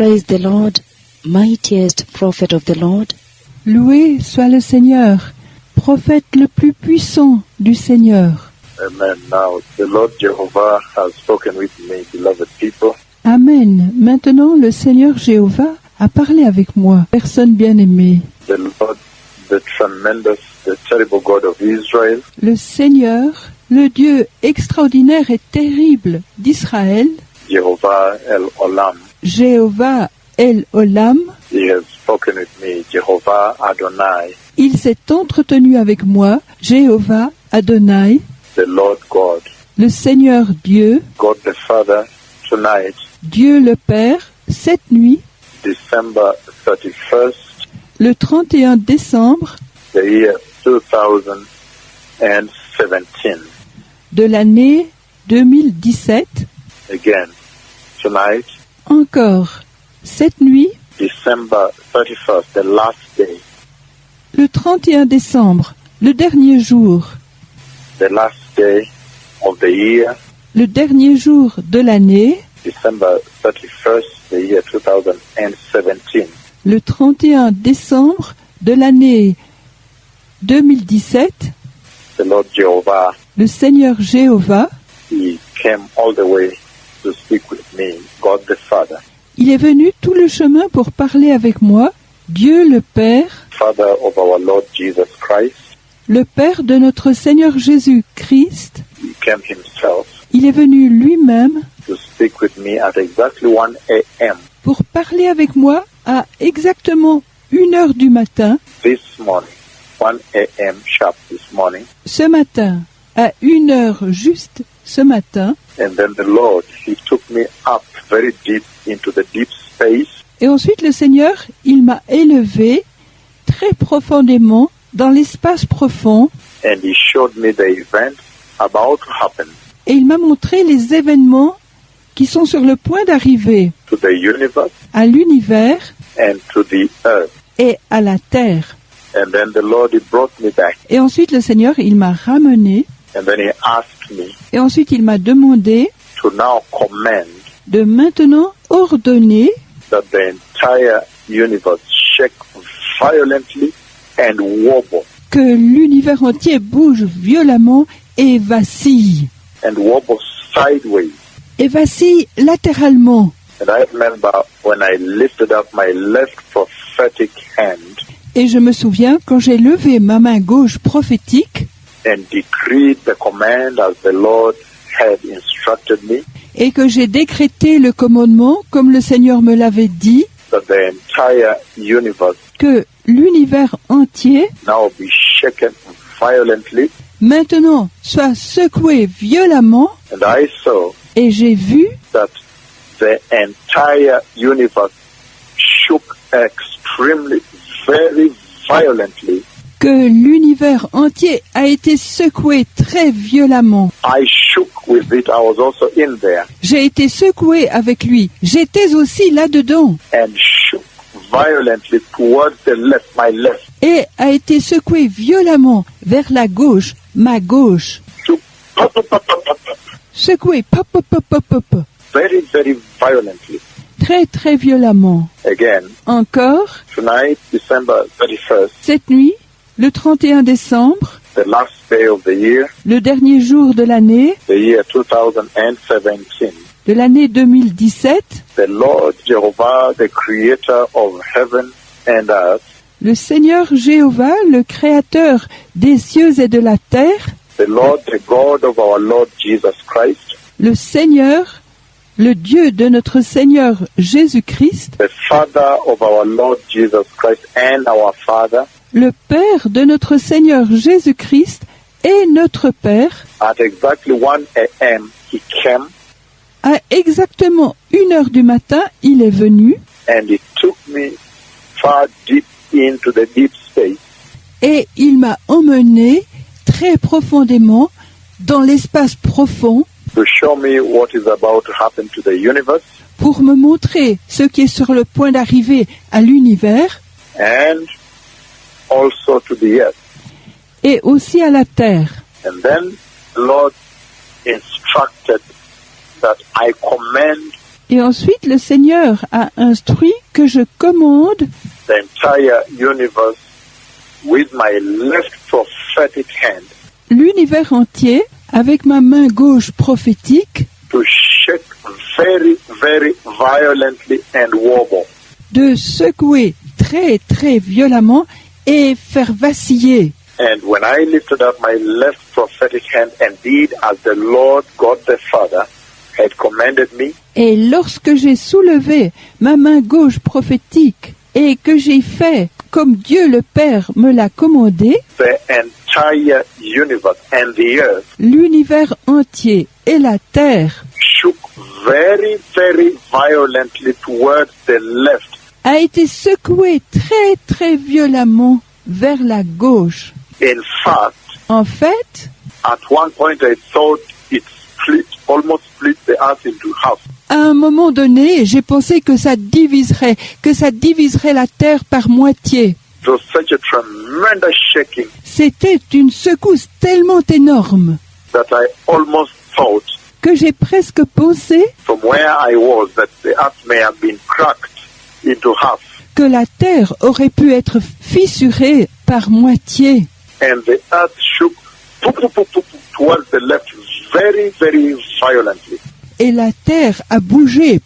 Praise the Lord, mightiest prophet of the Lord. Loué soit le Seigneur, prophète le plus puissant du Seigneur. Amen. Now, the Lord Jehovah has spoken with me, beloved people. Amen. Maintenant, le Seigneur Jéhovah a parlé avec moi, personne bien-aimée. The Lord, the tremendous, the terrible God of Israel. Le Seigneur, le Dieu extraordinaire et terrible d'Israël, Jehovah El Olam. Jéhovah El Olam, He has spoken with me, Jehovah Adonai, il s'est entretenu avec moi, Jéhovah Adonai, the Lord God, le Seigneur Dieu, God the Father. Tonight, Dieu le Père, cette nuit, December 31st, le 31 décembre the year 2017. de l'année 2017, Again, tonight, encore cette nuit, December 31st, the last day, le 31 décembre, le dernier jour, the last day of the year, le dernier jour de l'année, December 31st, the year 2017. le 31 décembre de l'année 2017, The Lord Jehovah, le Seigneur Jéhovah, He came all the way to speak with me, God the Father, il est venu tout le chemin pour parler avec moi, Dieu le Père, Father of our Lord Jesus Christ. le Père de notre Seigneur Jésus-Christ. He came Himself Il est venu lui-même to speak with me at exactly 1 a.m. pour parler avec moi à exactement 1h du matin, this morning, 1 a.m. sharp this morning. ce matin, à 1h juste ce matin. And then the Lord, He took me up very deep into the deep space. Et ensuite le Seigneur, il m'a élevé très profondément dans l'espace profond And He showed me the events about to happen et il m'a montré les événements qui sont sur le point d'arriver to the universe à l'univers and to the earth. et à la terre. And then the Lord, He brought me back. Et ensuite le Seigneur, il m'a ramené And then He asked me et ensuite il m'a demandé to now command de maintenant ordonner that the entire universe shake violently and wobble. que l'univers entier bouge violemment et vacille. And wobble sideways. Et vacille latéralement. And I remember when I lifted up my left prophetic hand Et je me souviens quand j'ai levé ma main gauche prophétique and decreed the command as the Lord had instructed me, et que j'ai décrété le commandement comme le Seigneur me l'avait dit, that the entire universe que l'univers entier now be shaken violently. maintenant soit secoué violemment. And I saw Et j'ai vu that the entire universe shook extremely, very violently. que l'univers entier a été secoué très violemment. I shook with it. I was also in there J'ai été secoué avec lui. J'étais aussi là-dedans. and shook violently towards the left, my left. Et a été secoué violemment vers la gauche, ma gauche. Shook, pop, pop, pop, pop, pop, pop. Secoué, pop, pop, pop, pop, pop, pop. Very, very violently. Très, très violemment. Again, Encore, tonight, December 31st, cette nuit, le 31 décembre, the last day of the year, le dernier jour de l'année, the year 2017, de l'année 2017, the Lord Jehovah, the creator of heaven and earth, le Seigneur Jéhovah, le Créateur des cieux et de la terre, the Lord, the God of our Lord Jesus Christ, le Seigneur, le Dieu de notre Seigneur Jésus-Christ, the Father of our Lord Jesus Christ and our Father, le Père de notre Seigneur Jésus-Christ et notre Père, at exactly 1 a.m. He came à exactement 1h du matin, il est venu and He took me far deep into the deep space. et il m'a emmené très profondément dans l'espace profond To show me what is about to happen to the universe pour me montrer ce qui est sur le point d'arriver à l'univers and also to the earth. et aussi à la terre. And then the Lord instructed that I command Et ensuite, le Seigneur a instruit que je commande the entire universe with my left prophetic hand l'univers entier avec ma main gauche prophétique to shake very, very violently and wobble. de secouer très très violemment et faire vaciller. And when I lifted up my left prophetic hand and did as the Lord God the Father had commanded me, Et lorsque j'ai soulevé ma main gauche prophétique et que j'ai fait comme Dieu le Père me l'a commandé, the entire universe and the earth l'univers entier et la terre shook very, very violently towards the left. a été secoué très très violemment vers la gauche. In fact, En fait, at one point I thought it almost split the earth into half. à un moment donné, j'ai pensé que ça diviserait la terre par moitié. It was such a tremendous shaking C'était une secousse tellement énorme that I almost thought que j'ai presque pensé from where I was that the earth may have been cracked into half. que la terre aurait pu être fissurée par moitié. And the earth shook towards the left very, very violently. Et la terre a bougé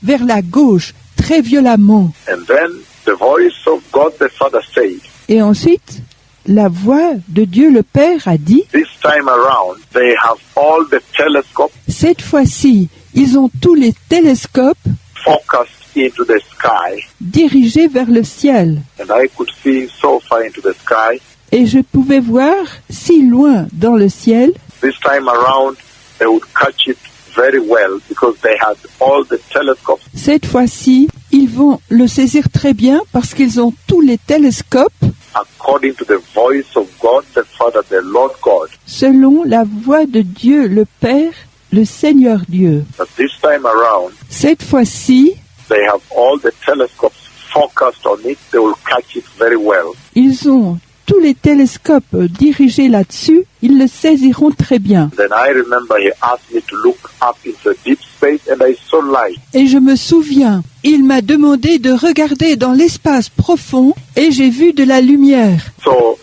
vers la gauche très violemment. And then the voice of God the Father said, Et ensuite, la voix de Dieu le Père a dit, this time around they have all the telescopes cette fois-ci, ils ont tous les télescopes focused into the sky. dirigés vers le ciel. And I could see so far into the sky. Et je pouvais voir si loin dans le ciel. This time around they would catch it very well because they had all the telescopes Cette fois-ci, ils vont le saisir très bien parce qu'ils ont tous les télescopes according to the voice of God the Father, the Lord God. selon la voix de Dieu le Père, le Seigneur Dieu. But this time around Cette fois-ci, they have all the telescopes focused on it. They will catch it very well. ils ont tous les télescopes dirigés là-dessus, ils le saisiront très bien. Then I remember he asked me to look up into deep space and I saw light. Et je me souviens, il m'a demandé de regarder dans l'espace profond et j'ai vu de la lumière. So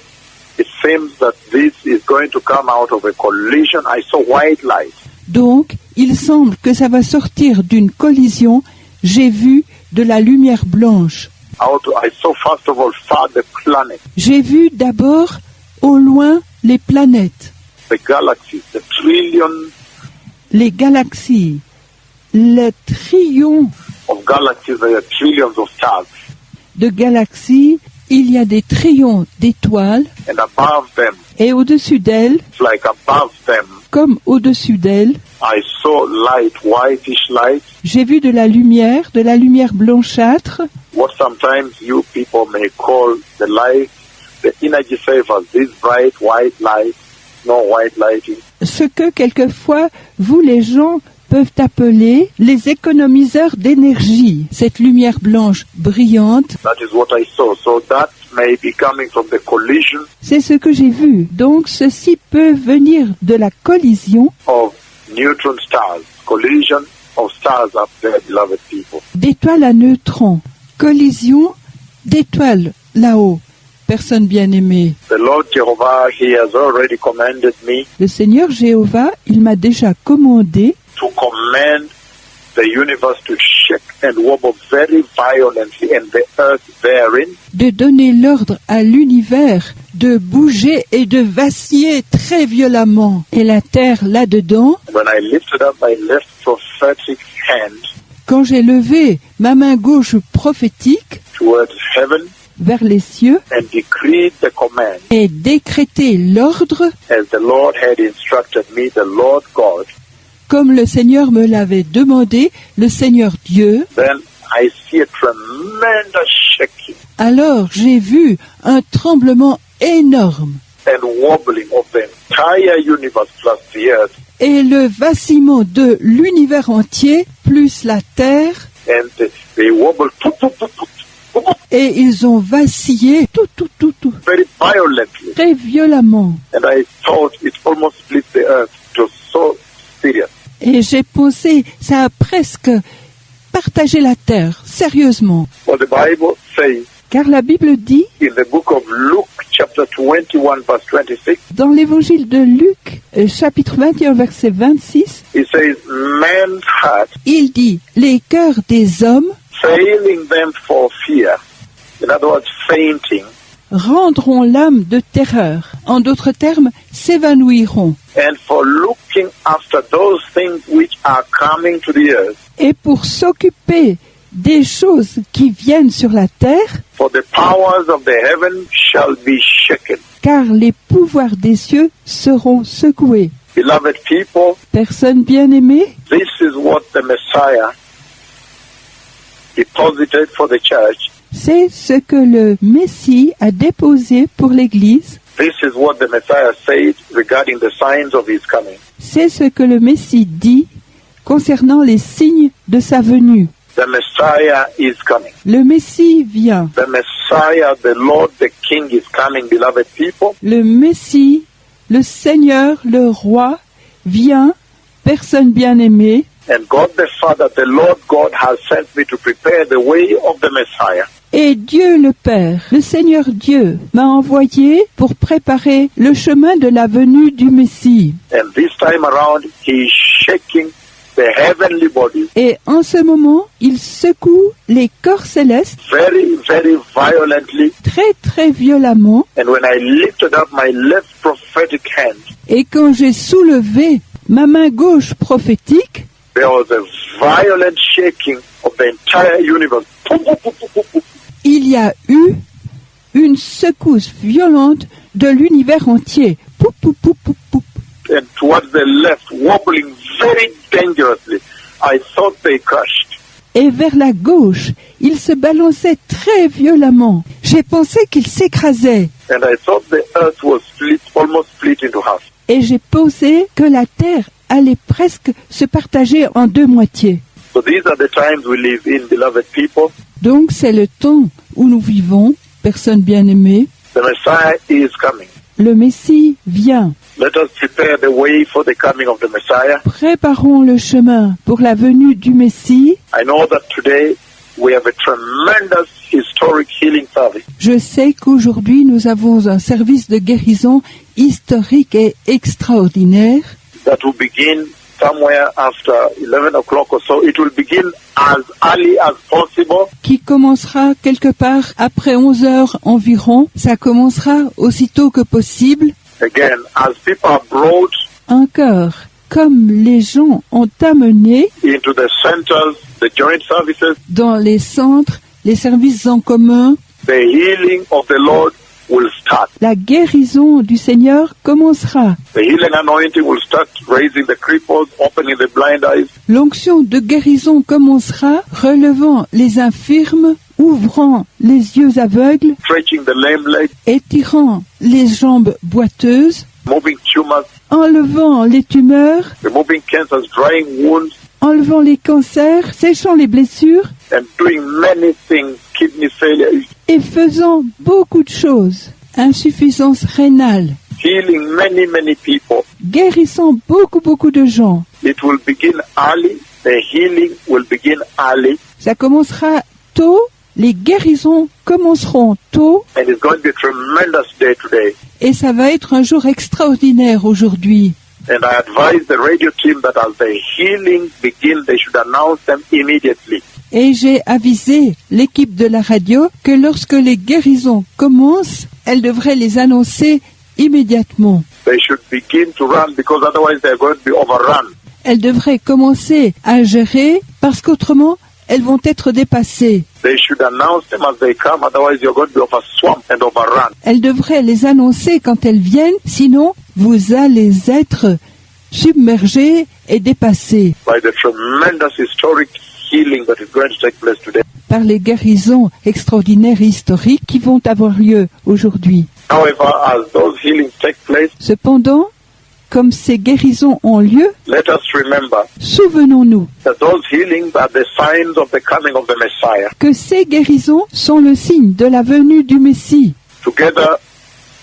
it seems that this is going to come out of a collision. I saw white light. Donc, il semble que ça va sortir d'une collision. J'ai vu de la lumière blanche. I saw first of all far the planet, J'ai vu d'abord au loin les planètes, the galaxies, the trillions les galaxies, le trillion of galaxies, there are trillions of stars. de galaxies. Il y a des trillions d'étoiles And above them, et au-dessus d'elles, it's like above them, comme au-dessus d'elles, I saw light, whitish light, j'ai vu de la lumière blanchâtre, what sometimes you people may call the light, the energy savers, this bright white light, no white lighting. ce que quelquefois vous les gens peuvent appeler les économiseurs d'énergie, cette lumière blanche brillante. That is what I saw. So that may be coming from the collision C'est ce que j'ai vu. Donc ceci peut venir de la collision of neutron stars, collision of stars up there, beloved people. d'étoiles à neutrons, collision d'étoiles là-haut. Personne bien-aimée. The Lord Jehovah, He has already commanded me Le Seigneur Jéhovah, il m'a déjà commandé to command the universe to shake and wobble very violently and the earth therein. de donner l'ordre à l'univers de bouger et de vaciller très violemment. Et la terre là-dedans, When I lifted up my left prophetic hand quand j'ai levé ma main gauche prophétique towards heaven vers les cieux and decreed the command et décrété l'ordre as the Lord had instructed me, the Lord God, comme le Seigneur me l'avait demandé, le Seigneur Dieu, then I see a tremendous shaking alors j'ai vu un tremblement énorme and wobbling of the entire universe plus the earth, et le vacillement de l'univers entier plus la terre, and they wobbled et ils ont vacillé tout, very violently. très violemment. And I thought it almost split the earth. It was so serious. Et j'ai pensé, ça a presque partagé la terre, sérieusement. But the Bible says Car la Bible dit, in the book of Luke, chapter 21, verse 26, dans l'évangile de Luc, chapitre 21, verset 26, it says, men's hearts il dit, les cœurs des hommes failing them for fear. In other words, fainting. rendront l'âme de terreur. En d'autres termes, s'évanouiront. And for looking after those things which are coming to the earth. Et pour s'occuper des choses qui viennent sur la terre, For the powers of the heaven shall be shaken. car les pouvoirs des cieux seront secoués. Beloved people, Personnes bien-aimées, this is what the Messiah deposited for the church. c'est ce que le Messie a déposé pour l'Église. This is what the Messiah said regarding the signs of his coming. C'est ce que le Messie dit concernant les signes de sa venue. The Messiah is coming. Le Messie vient. The Messiah, the Lord, the King is coming, beloved people. Le Messie, le Seigneur, le Roi vient, personne bien-aimée. And God the Father, the Lord God, has sent me to prepare the way of the Messiah. Et Dieu le Père, le Seigneur Dieu, m'a envoyé pour préparer le chemin de la venue du Messie. And this time around, he is shaking the heavenly bodies Et en ce moment, il secoue les corps célestes very, very violently. très très violemment. And when I lifted up my left prophetic hand, Et quand j'ai soulevé ma main gauche prophétique, there was a violent shaking of the entire universe. il y a eu une secousse violente de l'univers entier. Poup, poup, poup, poup, poup. And towards the left, wobbling very dangerously. I thought they crushed. Et vers la gauche, il se balançait très violemment. J'ai pensé qu'il s'écrasait. And I thought the earth was split, almost split into half. Et j'ai pensé que la terre allait presque se partager en deux moitiés. So these are the times we live in, beloved people. Donc c'est le temps où nous vivons, personnes bien-aimées. The Messiah is coming. Le Messie vient. Let us prepare the way for the coming of the Messiah. Préparons le chemin pour la venue du Messie. I know that today we have a tremendous historic healing service. Je sais qu'aujourd'hui nous avons un service de guérison historique et extraordinaire That will begin somewhere after 11 o'clock or so. It will begin as early as possible. qui commencera quelque part après 11 heures environ. Ça commencera aussitôt que possible. Again, as people are brought Encore, comme les gens ont amené into the centers, the joint services, dans les centres, les services en commun, the healing of the Lord will start. la guérison du Seigneur commencera. The healing anointing will start raising the cripples, opening the blind eyes, L'onction de guérison commencera, relevant les infirmes, ouvrant les yeux aveugles, stretching the lame legs, étirant les jambes boiteuses, moving tumors, enlevant les tumeurs, removing cancers, drying wounds, enlevant les cancers, séchant les blessures and doing many things, kidney failure, et faisant beaucoup de choses. Insuffisance rénale, healing many, many people. guérissant beaucoup de gens. It will begin early. The healing will begin early. Ça commencera tôt, les guérisons commenceront tôt And it's going to be a tremendous day today. et ça va être un jour extraordinaire aujourd'hui. And I advise the radio team that as the healing begin, they should announce them immediately. Et j'ai avisé l'équipe de la radio que lorsque les guérisons commencent, elle devrait les annoncer immédiatement. They should begin to run because otherwise they're going to be overrun. Elles devraient commencer à gérer parce qu'autrement, elles vont être dépassées. They should announce them as they come, otherwise you're going to be overswamped and overrun. Elles devraient les annoncer quand elles viennent, sinon vous allez être submergés et dépassés By the tremendous historic healing that is going to take place today. par les guérisons extraordinaires et historiques qui vont avoir lieu aujourd'hui. However, as those healings take place, Cependant, comme ces guérisons ont lieu, let us remember souvenons-nous that those healings are the signs of the coming of the Messiah. que ces guérisons sont le signe de la venue du Messie. Together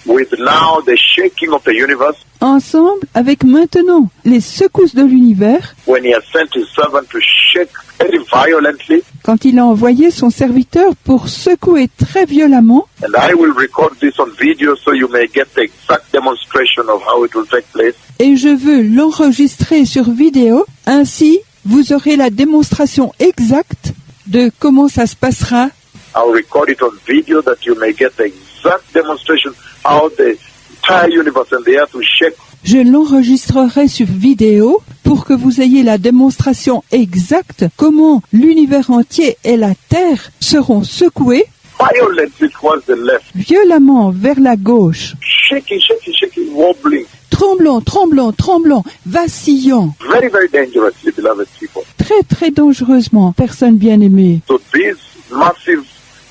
with now the shaking of the universe, ensemble avec maintenant les secousses de l'univers, when he has sent his servant to shake very violently, quand il a envoyé son serviteur pour secouer très violemment, and I will record this on video so you may get the exact demonstration of how it will take place. et je veux l'enregistrer sur vidéo, ainsi vous aurez la démonstration exacte de comment ça se passera. I'll record it on video that you may get the exact demonstration how the entire universe and the earth will shake. Je l'enregistrerai sur vidéo pour que vous ayez la démonstration exacte comment l'univers entier et la Terre seront secoués Violently towards the left, violemment vers la gauche, shaking, shaking, shaking, wobbling, tremblant, tremblant, tremblant, vacillant, very, very dangerously, beloved people. très très dangereusement, personne bien-aimée. So this massive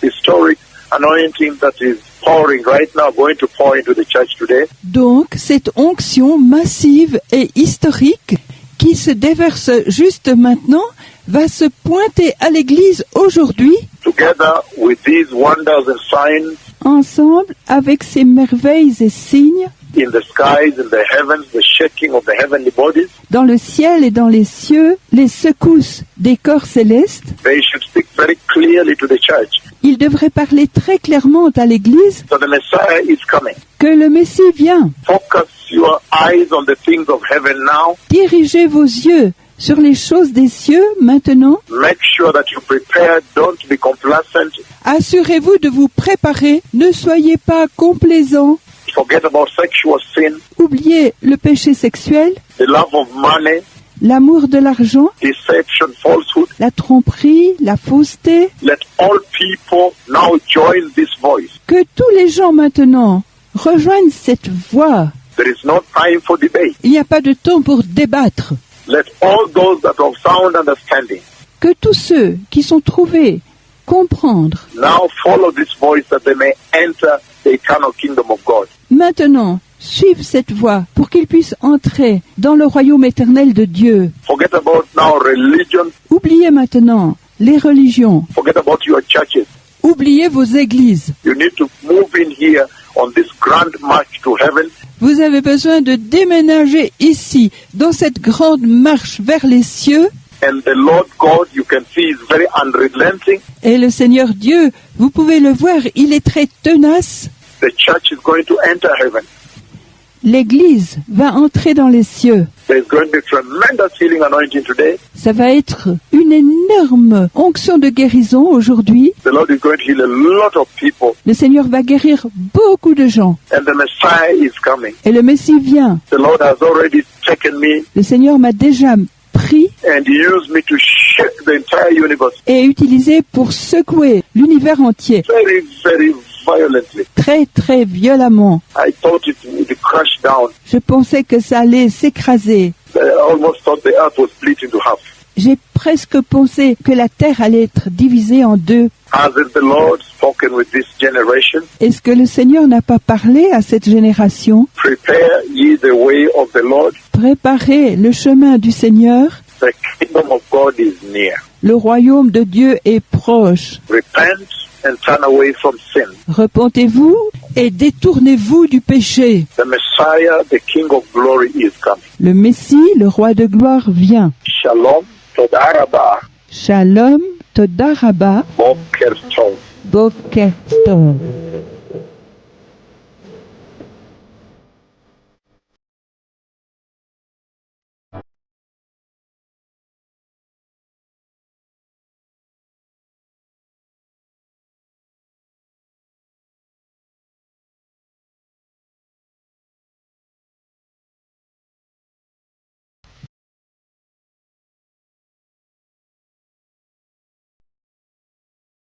historic anointing that is pouring right now, going to pour into the church today, Donc, cette onction massive et historique qui se déverse juste maintenant va se pointer à l'Église aujourd'hui, together with these wonders and signs ensemble avec ces merveilles et signes in the skies, in the heavens, the shaking of the heavenly bodies, dans le ciel et dans les cieux, les secousses des corps célestes. they should speak very clearly to the church. Il devrait parler très clairement à l'Église So the Messiah is coming. que le Messie vient. Focus your eyes on the things of heaven now. Dirigez vos yeux sur les choses des cieux maintenant. Make sure that you prepare. Don't be complacent. Assurez-vous de vous préparer. Ne soyez pas complaisants. Forget about sexual sin, Oubliez le péché sexuel, the love of money, l'amour de l'argent, deception, falsehood. la tromperie, la fausseté. Let all people now join this voice. Que tous les gens maintenant rejoignent cette voix. There is no time for debate. Il n'y a pas de temps pour débattre. Let all those that have sound understanding Que tous ceux qui sont trouvés comprendre now follow this voice that they may enter the eternal kingdom of God. maintenant suivent cette voie pour qu'ils puissent entrer dans le royaume éternel de Dieu. Forget about now religion. Oubliez maintenant les religions. Forget about your churches. Oubliez vos églises. You need to move in here on this grand march to heaven. Vous avez besoin de déménager ici, dans cette grande marche vers les cieux. And the Lord God, you can see, is very unrelenting. Et le Seigneur Dieu, vous pouvez le voir, il est très tenace. The church is going to enter heaven. L'Église va entrer dans les cieux. There is going to be tremendous healing anointing today. Ça va être une énorme onction de guérison aujourd'hui. The Lord is going to heal a lot of people. Le Seigneur va guérir beaucoup de gens. And the Messiah is coming. Et le Messie vient. The Lord has already taken me Le Seigneur m'a déjà pris and used me to shake the entire universe et utilisé pour secouer l'univers entier, very, very violently. très très violemment. I thought it would crash down. Je pensais que ça allait s'écraser. I almost thought the earth was split into half. J'ai presque pensé que la terre allait être divisée en deux. Hasn't the Lord spoken with this generation? Est-ce que le Seigneur n'a pas parlé à cette génération? Prepare ye the way of the Lord. Préparez le chemin du Seigneur. The kingdom of God is near. Le royaume de Dieu est proche. Repent and turn away from sin. Repentez-vous et détournez-vous du péché. The Messiah, the King of glory, is coming. Le Messie, le roi de gloire, vient. Shalom, Toda Rabba, Shalom, Toda Rabba, Boker Tov. Boker Tov.